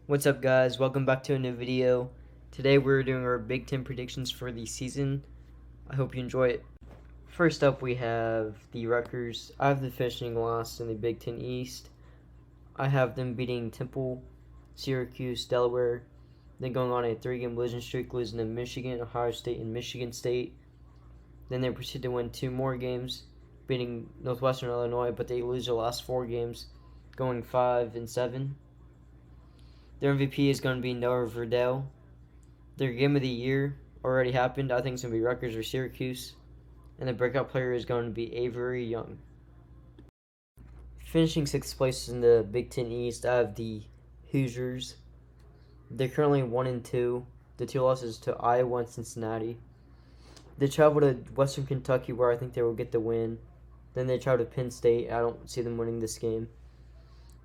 What's up, guys? Welcome back to a new video. Today we're doing our Big 10 predictions for the season. I hope you enjoy it. First up, we have the Rutgers. I have them finishing last in the Big 10 East. I have them beating Temple, Syracuse, Delaware, then going on a 3-game losing streak, losing to Michigan, Ohio State, and Michigan State. Then they proceed to win 2 more games, beating Northwestern Illinois, but they lose their last 4 games, going 5-7. Their MVP is going to be Noah Verdell. Their game of the year already happened. I think it's going to be Rutgers or Syracuse. And the breakout player is going to be Avery Young. Finishing 6th place in the Big 10 East, I have the Hoosiers. They're currently 1-2. The 2 losses to Iowa and Cincinnati. They travel to Western Kentucky, where I think they will get the win. Then they travel to Penn State. I don't see them winning this game.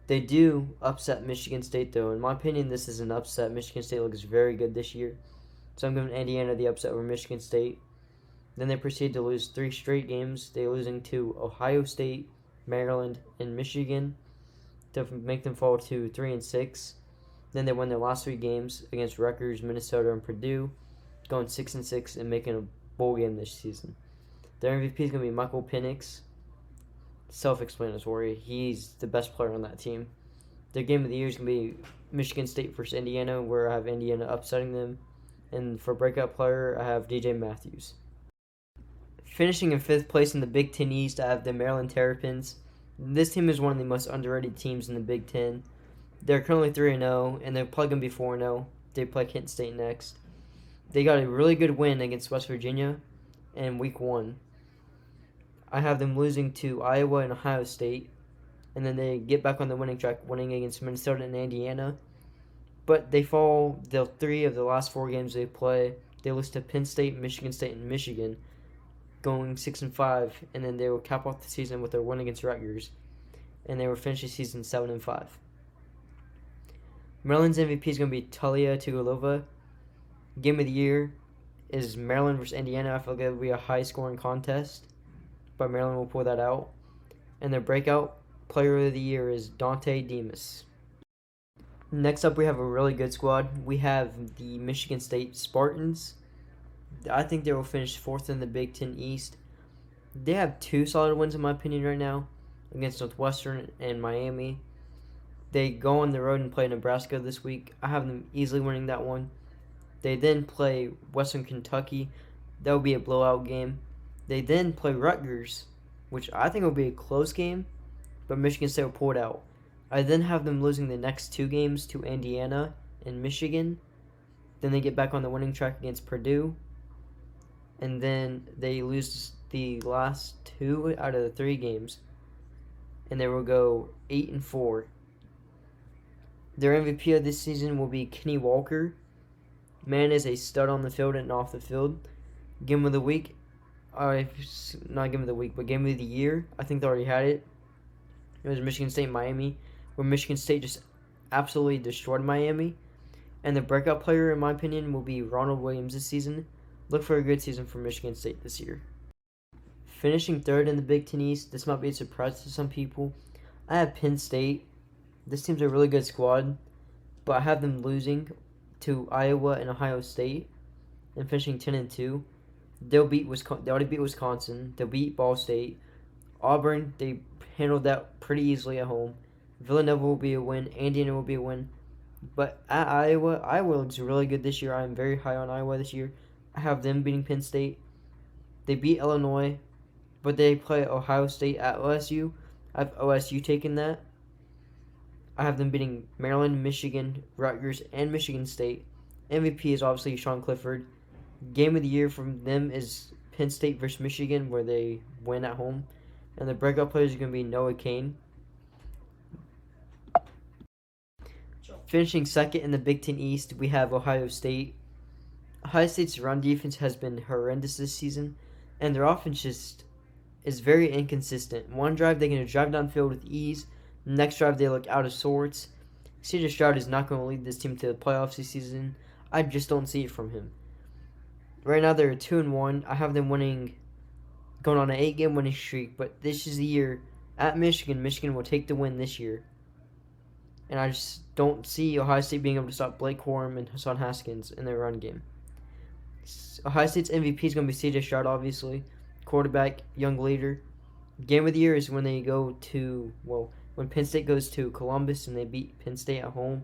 They do upset Michigan State, though. In my opinion, this is an upset. Michigan State looks very good this year. So I'm giving Indiana the upset over Michigan State. Then they proceed to lose 3 straight games. They're losing to Ohio State, Maryland, and Michigan to make them fall to 3-6. Then they win their last 3 games against Rutgers, Minnesota, and Purdue, going 6-6 and making a bowl game this season. Their MVP is going to be Michael Penix. Self-explanatory. He's the best player on that team. Their game of the year is going to be Michigan State versus Indiana, where I have Indiana upsetting them. And for breakout player, I have DJ Matthews. Finishing in 5th place in the Big 10 East, I have the Maryland Terrapins. This team is one of the most underrated teams in the Big 10. They're currently 3-0, and they're probably going to be 4-0. They play Kent State next. They got a really good win against West Virginia in Week 1. I have them losing to Iowa and Ohio State, and then they get back on the winning track, winning against Minnesota and Indiana. But they fall the 3 of the last 4 games they play. They lose to Penn State, Michigan State, and Michigan, going 6-5, and then they will cap off the season with their win against Rutgers, and they will finish the season 7-5. Maryland's MVP is going to be Talia Tugalova. Game of the year is Maryland versus Indiana. I feel like it will be a high-scoring contest, but Maryland will pull that out. And their breakout player of the year is Dante Demas. Next up, we have a really good squad. We have the Michigan State Spartans. I think they will finish 4th in the Big 10 East. They have 2 solid wins, in my opinion, right now, against Northwestern and Miami. They go on the road and play Nebraska this week. I have them easily winning that one. They then play Western Kentucky. That will be a blowout game. They then play Rutgers, which I think will be a close game, but Michigan State will pull it out. I then have them losing the next 2 games to Indiana and Michigan. Then they get back on the winning track against Purdue. And then they lose the last 2 out of the 3 games. And they will go 8-4. Their MVP of this season will be Kenny Walker. Man is a stud on the field and off the field. Game of the week. Not game of the week, but game of the year. I think they already had it. It was Michigan State Miami, where Michigan State just absolutely destroyed Miami. And the breakout player, in my opinion, will be Ronald Williams this season. Look for a good season for Michigan State this year. Finishing 3rd in the Big 10 East, this might be a surprise to some people. I have Penn State. This team's a really good squad, but I have them losing to Iowa and Ohio State and finishing 10-2. They'll beat Wisconsin. They already beat Wisconsin. They'll beat Ball State. Auburn, they handled that pretty easily at home. Villanova will be a win. Indiana will be a win. But at Iowa looks really good this year. I am very high on Iowa this year. I have them beating Penn State. They beat Illinois, but they play Ohio State at OSU. I have OSU taking that. I have them beating Maryland, Michigan, Rutgers, and Michigan State. MVP is obviously Sean Clifford. Game of the year from them is Penn State versus Michigan, where they win at home. And the breakout players are going to be Noah Kane. Finishing 2nd in the Big 10 East, we have Ohio State. Ohio State's run defense has been horrendous this season, and their offense just is very inconsistent. One drive, they can drive downfield with ease. Next drive, they look out of sorts. C.J. Stroud is not going to lead this team to the playoffs this season. I just don't see it from him. Right now, they're 2-1. I have them winning, going on an 8-game winning streak, but this is the year at Michigan. Michigan will take the win this year. And I just don't see Ohio State being able to stop Blake Corum and Hassan Haskins in their run game. Ohio State's MVP is going to be C.J. Stroud, obviously. Quarterback, young leader. Game of the year is when they go to, when Penn State goes to Columbus and they beat Penn State at home.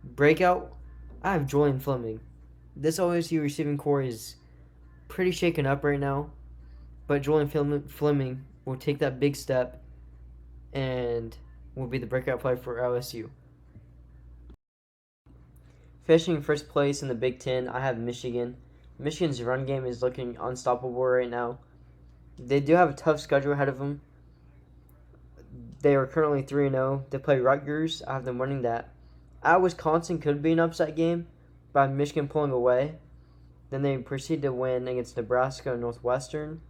Breakout, I have Julian Fleming. This OSU receiving core is pretty shaken up right now, but Julian Fleming will take that big step and will be the breakout player for LSU. Finishing first place in the Big Ten, I have Michigan. Michigan's run game is looking unstoppable right now. They do have a tough schedule ahead of them. They are currently 3-0. They play Rutgers. I have them winning that. At Wisconsin could be an upset game by Michigan pulling away. Then they proceed to win against Nebraska and Northwestern.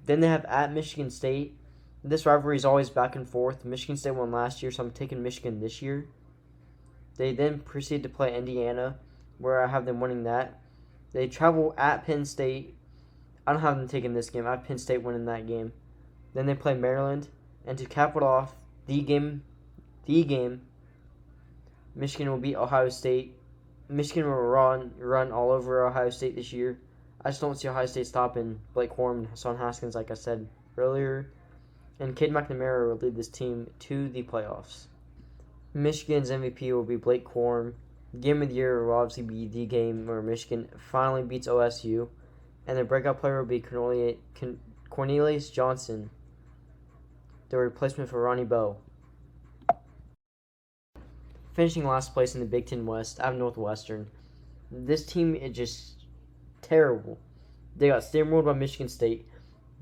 Then they have at Michigan State. This rivalry is always back and forth. Michigan State won last year, so I'm taking Michigan this year. They then proceed to play Indiana, where I have them winning that. They travel at Penn State. I don't have them taking this game. I have Penn State winning that game. Then they play Maryland. And to cap it off, the game, Michigan will beat Ohio State. Michigan will run all over Ohio State this year. I just don't see Ohio State stopping Blake Corum and Hassan Haskins, like I said earlier. And Cade McNamara will lead this team to the playoffs. Michigan's MVP will be Blake Corum. Game of the year will obviously be the game where Michigan finally beats OSU. And the breakout player will be Cornelius Johnson, the replacement for Ronnie Bowe. Finishing last place in the Big Ten West, I have Northwestern. This team is just terrible. They got steamrolled by Michigan State,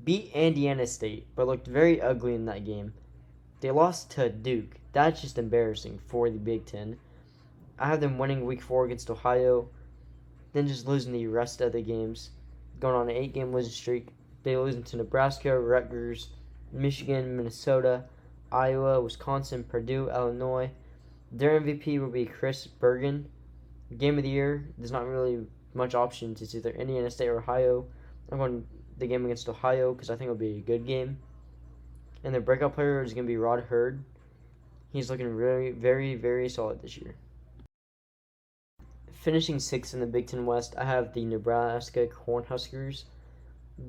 beat Indiana State, but looked very ugly in that game. They lost to Duke. That's just embarrassing for the Big Ten. I have them winning Week 4 against Ohio, then just losing the rest of the games, going on an 8-game losing streak. They losing to Nebraska, Rutgers, Michigan, Minnesota, Iowa, Wisconsin, Purdue, Illinois. Their MVP will be Chris Bergen. Game of the year, there's not really much options. It's either Indiana State or Ohio. I'm going the game against Ohio because I think it'll be a good game. And their breakout player is going to be Rod Hurd. He's looking very, very, very solid this year. Finishing 6th in the Big Ten West, I have the Nebraska Cornhuskers.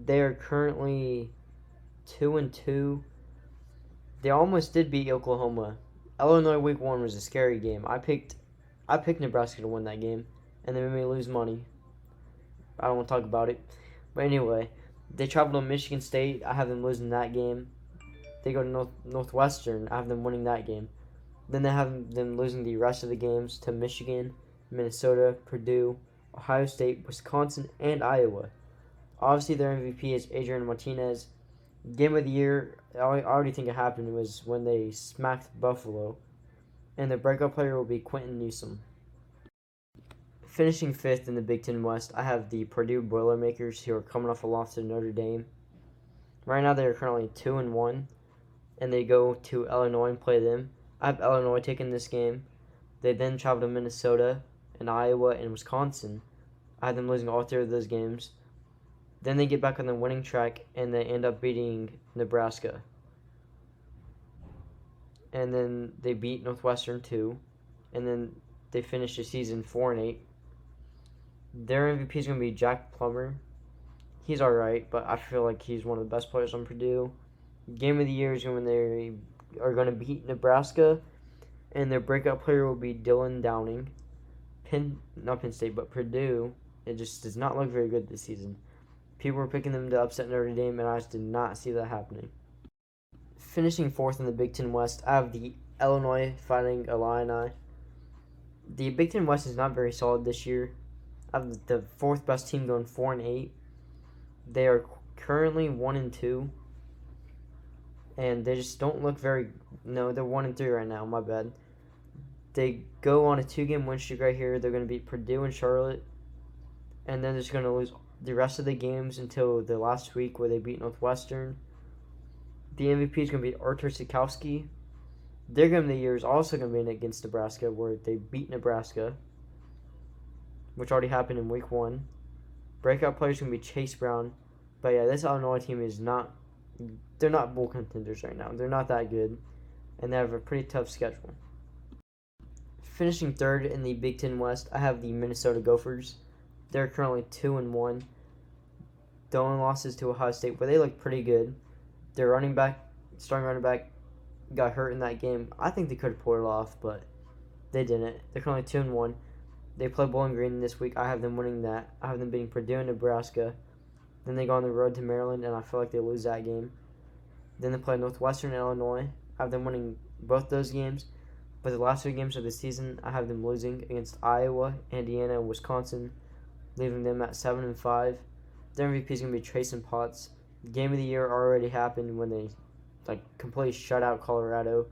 They are currently 2-2. They almost did beat Oklahoma. Illinois Week 1 was a scary game. I picked Nebraska to win that game, and they made me lose money. I don't want to talk about it. But anyway, they travel to Michigan State. I have them losing that game. They go to Northwestern. I have them winning that game. Then they have them losing the rest of the games to Michigan, Minnesota, Purdue, Ohio State, Wisconsin, and Iowa. Obviously, their MVP is Adrian Martinez. Game of the year, I already think it happened, was when they smacked Buffalo. And the breakout player will be Quinton Newsome. Finishing 5th in the Big Ten West, I have the Purdue Boilermakers, who are coming off a loss to Notre Dame. Right now, they are currently 2-1, and they go to Illinois and play them. I have Illinois taking this game. They then travel to Minnesota and Iowa and Wisconsin. I have them losing all 3 of those games. Then they get back on the winning track, and they end up beating Nebraska. And then they beat Northwestern too. And then they finish the season 4-8. Their MVP is going to be Jack Plummer. He's alright, but I feel like he's one of the best players on Purdue. Game of the year is when they are going to beat Nebraska. And their breakout player will be Dylan Downing. Not Penn State, but Purdue. It just does not look very good this season. People were picking them to upset Notre Dame, and I just did not see that happening. Finishing 4th in the Big Ten West, I have the Illinois Fighting Illini. The Big Ten West is not very solid this year. I have the 4th best team going 4-8. They are currently 1-2, and they just don't look very. No, they're 1-3 right now. My bad. They go on a 2-game win streak right here. They're going to beat Purdue and Charlotte, and then they're just going to lose the rest of the games until the last week where they beat Northwestern. The MVP is going to be Artur Sikowski. Their game of the year is also going to be against Nebraska, where they beat Nebraska, which already happened in Week 1. Breakout player is going to be Chase Brown. But yeah, this Illinois team is not. They're not bowl contenders right now. They're not that good, and they have a pretty tough schedule. Finishing third in the Big Ten West, I have the Minnesota Gophers. They're currently 2-1. The only losses to Ohio State, where they look pretty good. Their starting running back, got hurt in that game. I think they could have pulled it off, but they didn't. They're currently 2-1. They play Bowling Green this week. I have them winning that. I have them beating Purdue and Nebraska. Then they go on the road to Maryland, and I feel like they lose that game. Then they play Northwestern and Illinois. I have them winning both those games. But the last 2 games of the season, I have them losing against Iowa, Indiana, and Wisconsin, leaving them at 7-5. Their MVP is going to be Trayson Potts. The game of the year already happened when they completely shut out Colorado.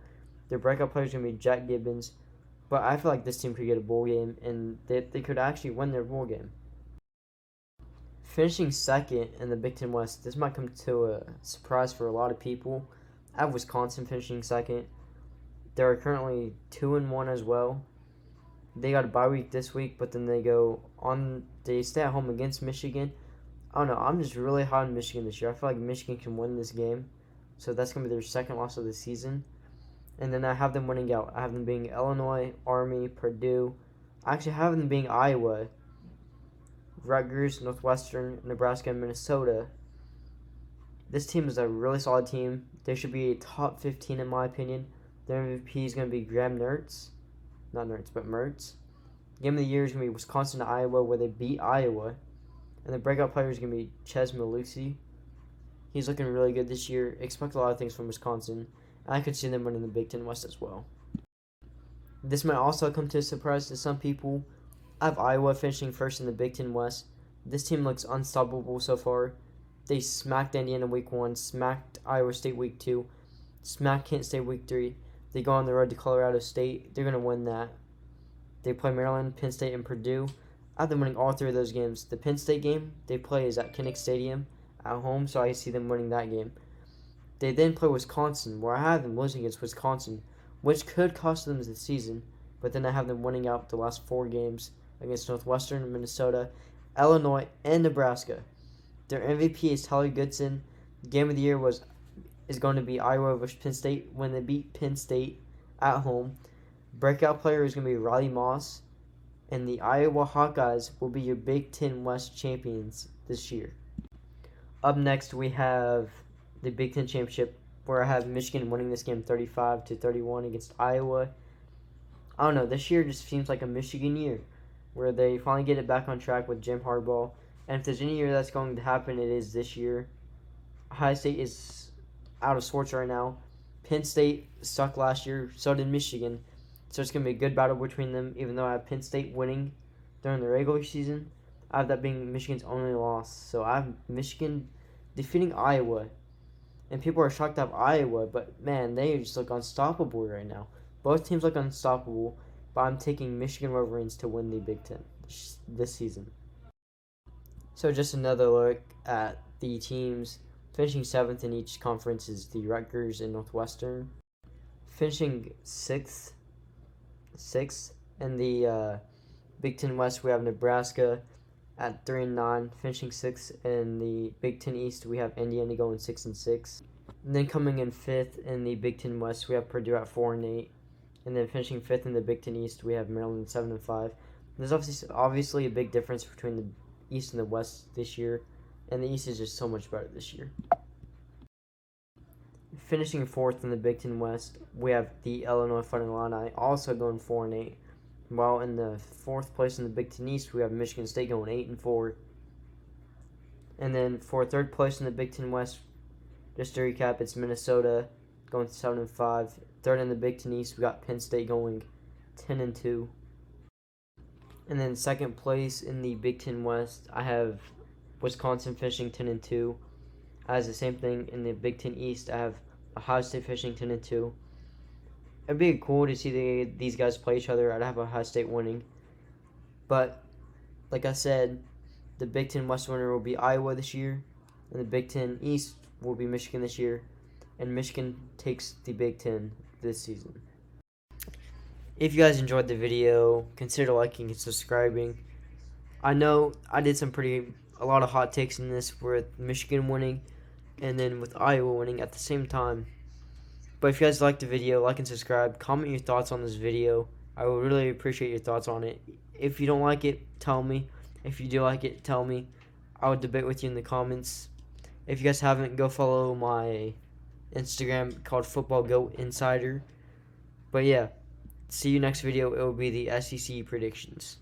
Their breakout player is going to be Jack Gibbons. But I feel like this team could get a bowl game, and they could actually win their bowl game. Finishing second in the Big Ten West, this might come to a surprise for a lot of people. I have Wisconsin finishing second. They are currently 2-1 as well. They got a bye week this week, but then they stay at home against Michigan. I don't know, I'm just really high on Michigan this year. I feel like Michigan can win this game. So that's going to be their second loss of the season. And then I have them winning out. I have them being Illinois, Army, Purdue. I actually have them being Iowa, Rutgers, Northwestern, Nebraska, and Minnesota. This team is a really solid team. They should be a top 15 in my opinion. Their MVP is going to be MERTZ. Game of the year is going to be Wisconsin to Iowa, where they beat Iowa. And the breakout player is going to be Ches Malusi. He's looking really good this year. Expect a lot of things from Wisconsin. I could see them winning the Big Ten West as well. This might also come to a surprise to some people. I have Iowa finishing first in the Big Ten West. This team looks unstoppable so far. They smacked Indiana week 1, smacked Iowa State week 2, smacked Kent State week 3. They go on the road to Colorado State. They're going to win that. They play Maryland, Penn State, and Purdue. I have them winning all 3 of those games. The Penn State game they play is at Kinnick Stadium at home, so I see them winning that game. They then play Wisconsin, where I have them losing against Wisconsin, which could cost them the season, but then I have them winning out the last 4 games against Northwestern, Minnesota, Illinois, and Nebraska. Their MVP is Tyler Goodson. Game of the year is going to be Iowa versus Penn State when they beat Penn State at home. Breakout player is going to be Riley Moss, and the Iowa Hawkeyes will be your Big Ten West champions this year. Up next, we have the Big Ten Championship, where I have Michigan winning this game 35-31 against Iowa. I don't know, this year just seems like a Michigan year, where they finally get it back on track with Jim Harbaugh. And if there's any year that's going to happen, it is this year. Ohio State is out of sorts right now. Penn State sucked last year, so did Michigan. So it's going to be a good battle between them, even though I have Penn State winning during the regular season. I have that being Michigan's only loss. So I have Michigan defeating Iowa. And people are shocked to have Iowa, but man, they just look unstoppable right now. Both teams look unstoppable, but I'm taking Michigan Wolverines to win the Big Ten this season. So just another look at the teams. Finishing 7th in each conference is the Rutgers and Northwestern. Finishing 6th in the Big Ten West, we have Nebraska at 3-9. Finishing 6th in the Big Ten East, we have Indiana going 6-6. And then coming in 5th in the Big Ten West, we have Purdue at 4-8. And then finishing 5th in the Big Ten East, we have Maryland 7-5. There's obviously a big difference between the East and the West this year, and the East is just so much better this year. Finishing 4th in the Big Ten West, we have the Illinois Fighting Illini also going 4-8. While in the 4th place in the Big Ten East, we have Michigan State going 8-4. And then for 3rd place in the Big Ten West, just to recap, it's Minnesota going 7-5. 3rd in the Big Ten East, we got Penn State going 10-2. And then 2nd place in the Big Ten West, I have Wisconsin finishing 10-2. As the same thing in the Big Ten East, I have Ohio State finishing 10-2. It'd be cool to see these guys play each other. I'd have Ohio State winning. But, like I said, the Big Ten West winner will be Iowa this year. And the Big Ten East will be Michigan this year. And Michigan takes the Big Ten this season. If you guys enjoyed the video, consider liking and subscribing. I know I did a lot of hot takes in this with Michigan winning and then with Iowa winning at the same time. But if you guys liked the video, like and subscribe. Comment your thoughts on this video. I would really appreciate your thoughts on it. If you don't like it, tell me. If you do like it, tell me. I would debate with you in the comments. If you guys haven't, go follow my Instagram called Football Goat Insider. But yeah, see you next video. It will be the SEC predictions.